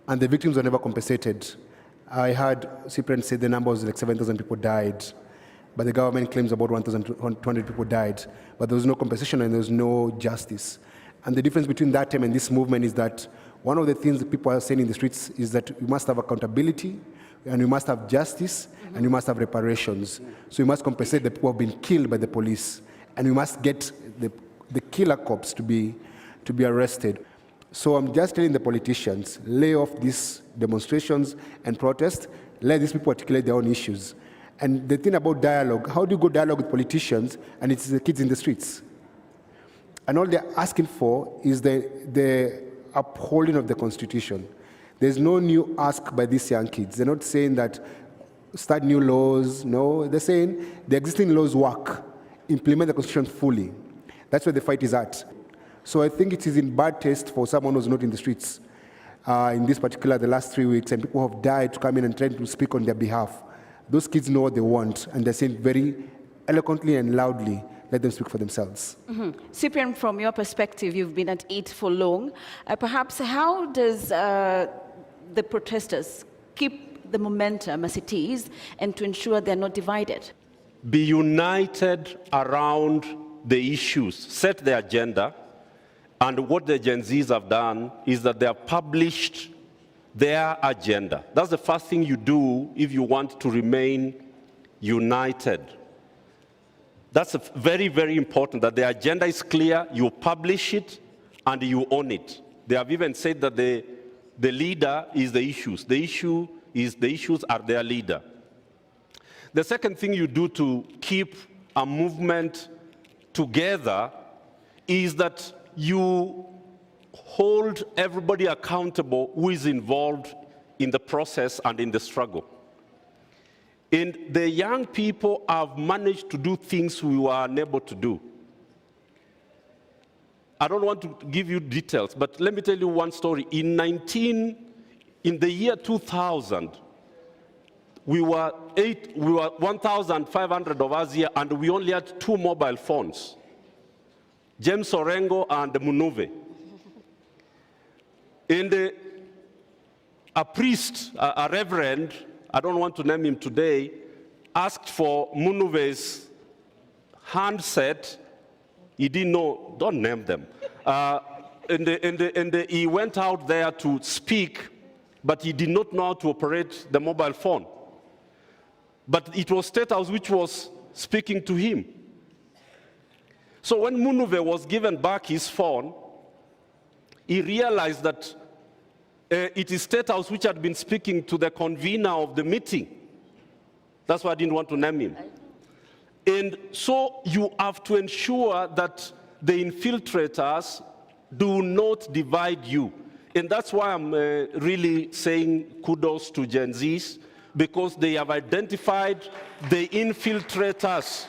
and the victims were never compensated. I heard Cyprian say the number was like 7,000 people died, but the government claims about 1,200 people died, but there was no compensation and there was no justice. And the difference between that time and this movement is that one of the things that people are saying in the streets is that we must have accountability, and we must have justice, and we must have reparations. So we must compensate the people who have been killed by the police, and we must get the killer cops to be arrested. So I'm just telling the politicians, lay off these demonstrations and protests, let these people articulate their own issues. And the thing about dialogue, how do you go dialogue with politicians and it's the kids in the streets? And all they're asking for is the upholding of the Constitution. There's no new ask by these young kids. They're not saying that start new laws. No, they're saying the existing laws work. Implement the Constitution fully. That's where the fight is at. So I think it is in bad taste for someone who's not in the streets, in this particular, the last 3 weeks, and people have died to come in and try to speak on their behalf. Those kids know what they want, and they're saying very eloquently and loudly, let them speak for themselves. Cyprian, from your perspective, you've been at it for long. Perhaps how does the protesters keep the momentum as it is and to ensure they're not divided? Be united around the issues, set the agenda, and what the Gen Zs have done is that they have published their agenda. That's the first thing you do if you want to remain united. That's very, very important, that the agenda is clear, you publish it, and you own it. They have even said that the leader is the issues. The issues are their leader. The second thing you do to keep a movement together is that you hold everybody accountable who is involved in the process and in the struggle. And the young people have managed to do things we were unable to do. I don't want to give you details, but let me tell you one story. In the year 2000, we were 1,500 of us here, and we only had 2 mobile phones, James Orengo and Munuve. And a priest, a reverend, I don't want to name him today, asked for Munuve's handset. He didn't know, don't name them. And he went out there to speak, but he did not know how to operate the mobile phone. But it was State House which was speaking to him. So when Munuve was given back his phone, he realized that it is State House which had been speaking to the convener of the meeting. That's why I didn't want to name him. And so you have to ensure that the infiltrators do not divide you. And that's why I'm really saying kudos to Gen Zs, because they have identified the infiltrators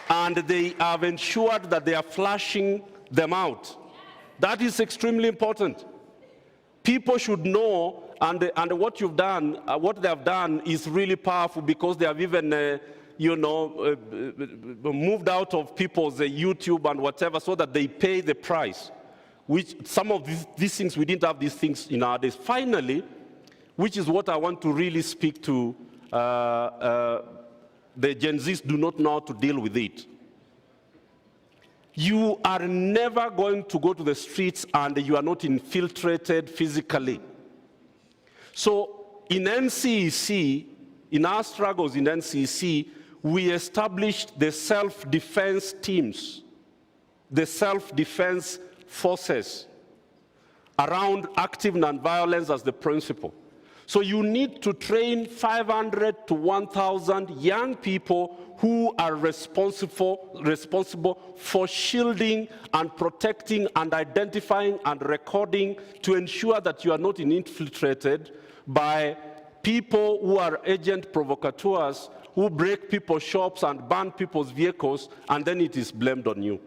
and they have ensured that they are flashing them out. That is extremely important. People should know, and what you've done, what they have done is really powerful, because they have even, moved out of people's YouTube and whatever, so that they pay the price. Which some of these things, we didn't have these things in our days. Finally, which is what I want to really speak to, the Gen Zs do not know how to deal with it. You are never going to go to the streets and you are not infiltrated physically. So in NCEC, in our struggles in NCEC, we established the self-defense teams, the self-defense forces around active nonviolence as the principle. So you need to train 500 to 1,000 young people who are responsible for shielding and protecting and identifying and recording, to ensure that you are not infiltrated by people who are agent provocateurs, who break people's shops and burn people's vehicles, and then it is blamed on you.